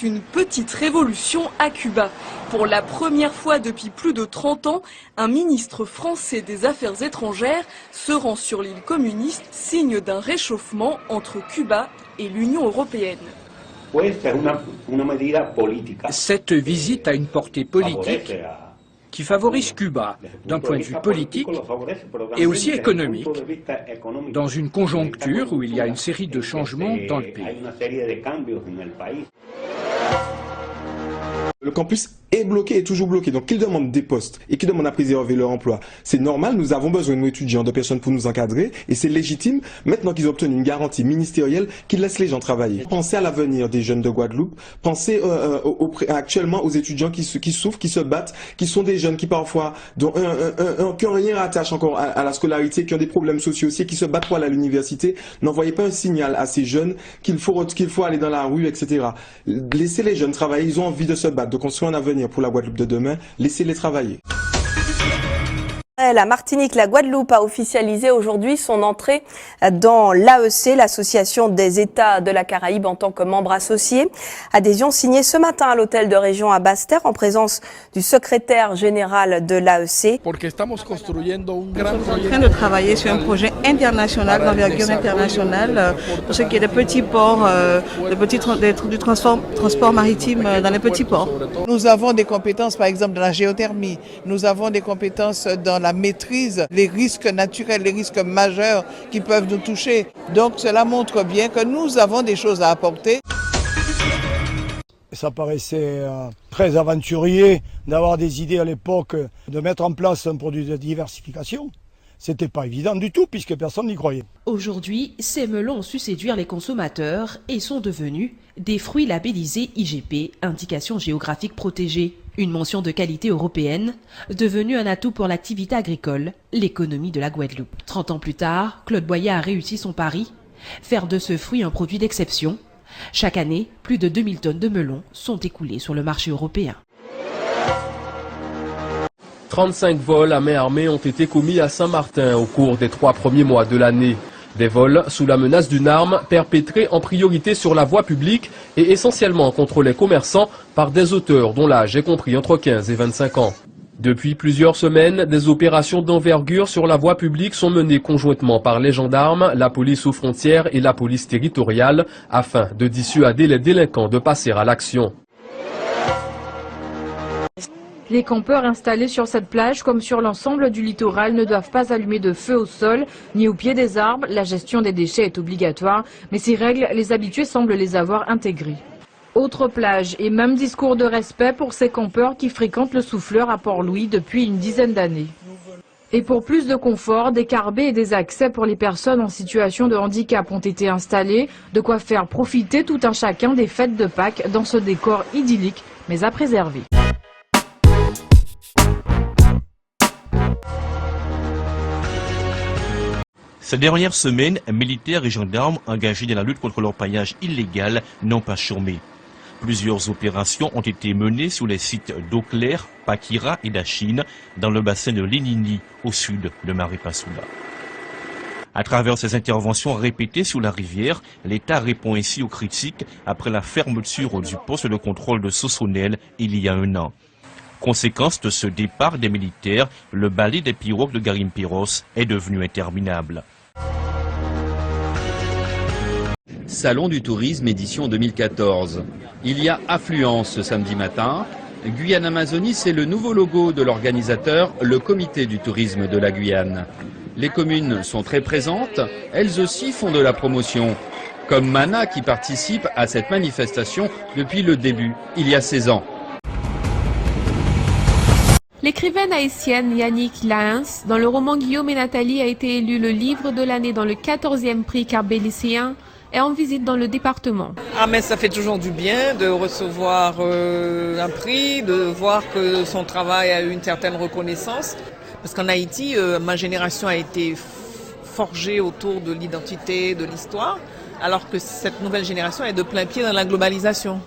Une petite révolution à Cuba. Pour la première fois depuis plus de 30 ans, un ministre français des Affaires étrangères se rend sur l'île communiste, signe d'un réchauffement entre Cuba et l'Union européenne. Cette visite a une portée politique qui favorise Cuba d'un point de vue politique et aussi économique, dans une conjoncture où il y a une série de changements dans le pays. Le campus est bloqué, est toujours bloqué. Donc qu'ils demandent des postes et qu'ils demandent à préserver leur emploi, c'est normal. Nous avons besoin de nos étudiants, de personnes pour nous encadrer et c'est légitime. Maintenant qu'ils ont obtenu une garantie ministérielle, qu'ils laissent les gens travailler. Pensez à l'avenir des jeunes de Guadeloupe. Pensez actuellement aux étudiants qui souffrent, qui se battent, qui sont des jeunes qui parfois qui n'ont rien rattache encore à la scolarité, qui ont des problèmes sociaux aussi, qui se battent pour aller à l'université. N'envoyez pas un signal à ces jeunes qu'il faut aller dans la rue, etc. Laissez les jeunes travailler. Ils ont envie de se battre, de construire un avenir pour la Guadeloupe de demain, laissez-les travailler. La Martinique, la Guadeloupe a officialisé aujourd'hui son entrée dans l'AEC, l'Association des États de la Caraïbe en tant que membre associé. Adhésion signée ce matin à l'hôtel de région à Basse-Terre en présence du secrétaire général de l'AEC. Nous sommes en train de travailler sur un projet international, d'envergure internationale, pour ce qui est des petits ports, du transport maritime dans les petits ports. Nous avons des compétences, par exemple, dans la géothermie. Nous avons des compétences dans la maîtrise des risques naturels, les risques majeurs qui peuvent nous toucher. Donc cela montre bien que nous avons des choses à apporter. Ça paraissait très aventurier d'avoir des idées à l'époque, de mettre en place un produit de diversification. C'était pas évident du tout puisque personne n'y croyait. Aujourd'hui, ces melons ont su séduire les consommateurs et sont devenus des fruits labellisés IGP, indication géographique protégée. Une mention de qualité européenne, devenue un atout pour l'activité agricole, l'économie de la Guadeloupe. 30 ans plus tard, Claude Boyer a réussi son pari, faire de ce fruit un produit d'exception. Chaque année, plus de 2000 tonnes de melons sont écoulées sur le marché européen. 35 vols à main armée ont été commis à Saint-Martin au cours des 3 premiers mois de l'année. Des vols sous la menace d'une arme perpétrés en priorité sur la voie publique et essentiellement contre les commerçants par des auteurs dont l'âge est compris entre 15 et 25 ans. Depuis plusieurs semaines, des opérations d'envergure sur la voie publique sont menées conjointement par les gendarmes, la police aux frontières et la police territoriale afin de dissuader les délinquants de passer à l'action. Les campeurs installés sur cette plage comme sur l'ensemble du littoral ne doivent pas allumer de feu au sol ni au pied des arbres. La gestion des déchets est obligatoire, mais ces règles, les habitués semblent les avoir intégrées. Autre plage et même discours de respect pour ces campeurs qui fréquentent le Souffleur à Port-Louis depuis une dizaine d'années. Et pour plus de confort, des carbets et des accès pour les personnes en situation de handicap ont été installés, de quoi faire profiter tout un chacun des fêtes de Pâques dans ce décor idyllique mais à préserver. Ces dernières semaines, militaires et gendarmes engagés dans la lutte contre l'orpaillage illégal n'ont pas chômé. Plusieurs opérations ont été menées sur les sites d'Eau Claire, Pakira et Dachine, dans le bassin de Linini, au sud de Maripasoula. À travers ces interventions répétées sur la rivière, l'État répond ainsi aux critiques après la fermeture du poste de contrôle de Sossonel il y a 1 an. Conséquence de ce départ des militaires, le balai des pirogues de Garimpiros est devenu interminable. Salon du tourisme édition 2014. Il y a affluence ce samedi matin. Guyane Amazonie, c'est le nouveau logo de l'organisateur, le comité du tourisme de la Guyane. Les communes sont très présentes, elles aussi font de la promotion. Comme Mana qui participe à cette manifestation depuis le début, il y a 16 ans. L'écrivaine haïtienne Yannick Lahens, dans le roman Guillaume et Nathalie, a été élu le livre de l'année dans le 14e prix Carbet-Lycéen et en visite dans le département. Ah mais ça fait toujours du bien de recevoir un prix, de voir que son travail a eu une certaine reconnaissance. Parce qu'en Haïti, ma génération a été forgée autour de l'identité, de l'histoire, alors que cette nouvelle génération est de plein pied dans la globalisation.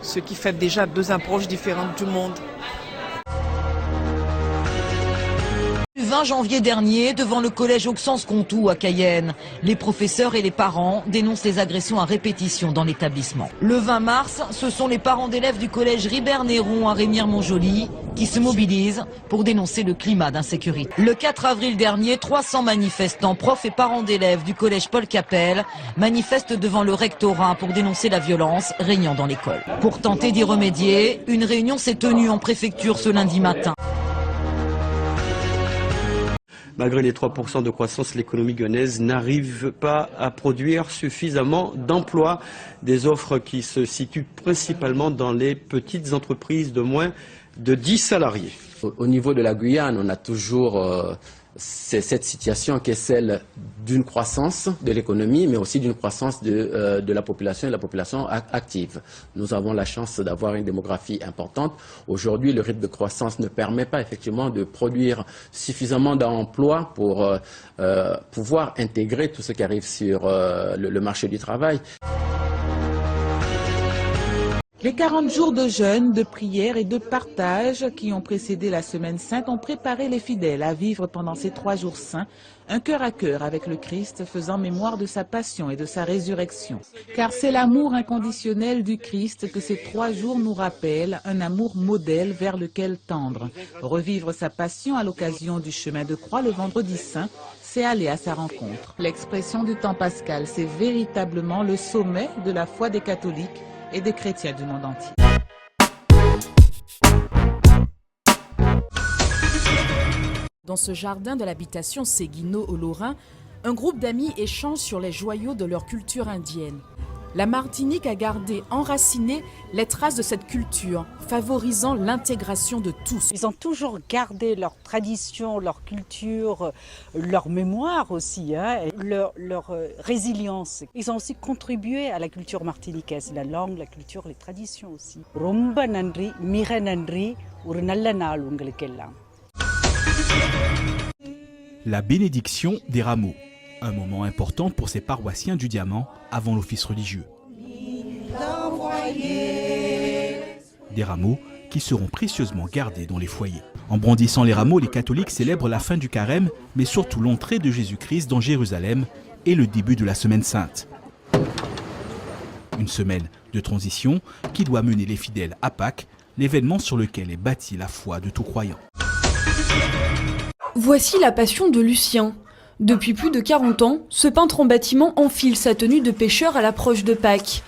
Ce qui fait déjà 2 approches différentes du monde. 20 janvier dernier, devant le collège Auxence-Contoux à Cayenne, les professeurs et les parents dénoncent les agressions à répétition dans l'établissement. Le 20 mars, ce sont les parents d'élèves du collège Ribert-Néron à Rémières-Montjoly qui se mobilisent pour dénoncer le climat d'insécurité. Le 4 avril dernier, 300 manifestants, profs et parents d'élèves du collège Paul Capel, manifestent devant le rectorat pour dénoncer la violence régnant dans l'école. Pour tenter d'y remédier, une réunion s'est tenue en préfecture ce lundi matin. Malgré les 3% de croissance, l'économie guyanaise n'arrive pas à produire suffisamment d'emplois. Des offres qui se situent principalement dans les petites entreprises de moins de 10 salariés. Au niveau de la Guyane, on a toujours cette situation qui est celle d'une croissance de l'économie, mais aussi d'une croissance de la population et la population active. Nous avons la chance d'avoir une démographie importante. Aujourd'hui, le rythme de croissance ne permet pas effectivement de produire suffisamment d'emplois pour pouvoir intégrer tout ce qui arrive sur le marché du travail. Les 40 jours de jeûne, de prière et de partage qui ont précédé la Semaine Sainte ont préparé les fidèles à vivre pendant ces 3 jours saints un cœur à cœur avec le Christ, faisant mémoire de sa passion et de sa résurrection. Car c'est l'amour inconditionnel du Christ que ces 3 jours nous rappellent, un amour modèle vers lequel tendre. Revivre sa passion à l'occasion du chemin de croix le vendredi saint, c'est aller à sa rencontre. L'expression du temps pascal, c'est véritablement le sommet de la foi des catholiques et des chrétiens du monde entier. Dans ce jardin de l'habitation Séguino au Lorrain, un groupe d'amis échange sur les joyaux de leur culture indienne. La Martinique a gardé enracinées les traces de cette culture, favorisant l'intégration de tous. Ils ont toujours gardé leur tradition, leur culture, leur mémoire aussi, leur résilience. Ils ont aussi contribué à la culture martiniquaise, la langue, la culture, les traditions aussi. Romba nandri, mira nandri, ஒரு நல்ல நாள் உங்களுக்கெல்லாம். La bénédiction des rameaux, un moment important pour ces paroissiens du Diamant avant l'office religieux. Des rameaux qui seront précieusement gardés dans les foyers. En brandissant les rameaux, les catholiques célèbrent la fin du carême, mais surtout l'entrée de Jésus-Christ dans Jérusalem et le début de la Semaine Sainte. Une semaine de transition qui doit mener les fidèles à Pâques, l'événement sur lequel est bâtie la foi de tout croyant. Voici la passion de Lucien. Depuis plus de 40 ans, ce peintre en bâtiment enfile sa tenue de pêcheur à l'approche de Pâques.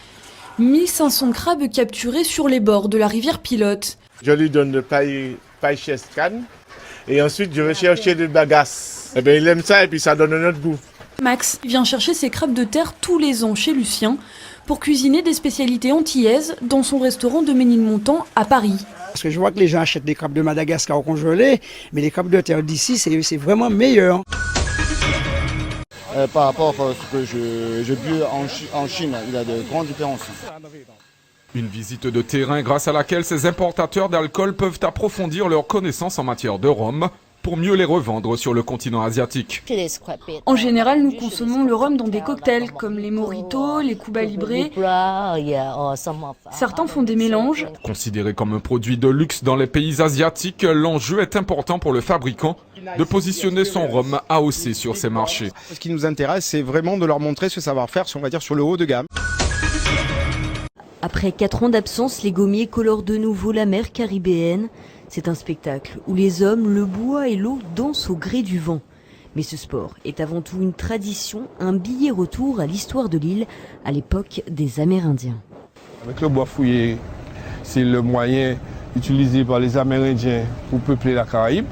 1500 crabes capturés sur les bords de la rivière Pilote. Je lui donne de paille canne et ensuite je vais chercher des bagasses. Et bien il aime ça et puis ça donne un autre goût. Max vient chercher ses crabes de terre tous les ans chez Lucien pour cuisiner des spécialités antillaises dans son restaurant de Ménilmontant à Paris. Parce que je vois que les gens achètent des crabes de Madagascar congelés, mais les crabes de terre d'ici, c'est vraiment meilleur. Par rapport à ce que je bu en Chine, il y a de grandes différences. Une visite de terrain grâce à laquelle ces importateurs d'alcool peuvent approfondir leurs connaissances en matière de rhum pour mieux les revendre sur le continent asiatique. En général, nous consommons le rhum dans des cocktails comme les mojitos, les Cuba Libre. Certains font des mélanges. Considéré comme un produit de luxe dans les pays asiatiques, l'enjeu est important pour le fabricant de positionner son rhum AOC sur ces marchés. Ce qui nous intéresse, c'est vraiment de leur montrer ce savoir-faire, on va dire, sur le haut de gamme. Après 4 ans d'absence, les gommiers colorent de nouveau la mer caribéenne. C'est un spectacle où les hommes, le bois et l'eau dansent au gré du vent. Mais ce sport est avant tout une tradition, un billet retour à l'histoire de l'île à l'époque des Amérindiens. Avec le bois fouillé, c'est le moyen utilisé par les Amérindiens pour peupler la Caraïbe.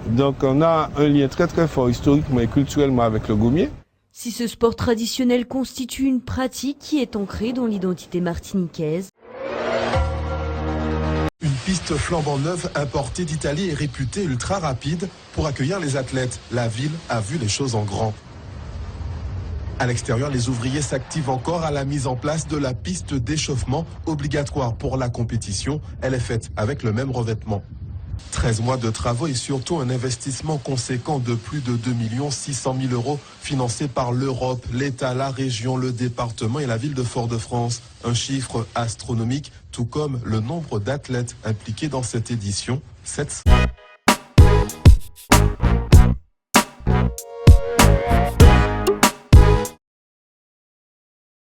Donc on a un lien très très fort historiquement et culturellement avec le gommier. Si ce sport traditionnel constitue une pratique qui est ancrée dans l'identité martiniquaise, une piste flambant neuve importée d'Italie est réputée ultra rapide pour accueillir les athlètes. La ville a vu les choses en grand. À l'extérieur, les ouvriers s'activent encore à la mise en place de la piste d'échauffement obligatoire pour la compétition. Elle est faite avec le même revêtement. 13 mois de travaux et surtout un investissement conséquent de plus de 2 600 000 € financé par l'Europe, l'État, la région, le département et la ville de Fort-de-France. Un chiffre astronomique, tout comme le nombre d'athlètes impliqués dans cette édition, 700.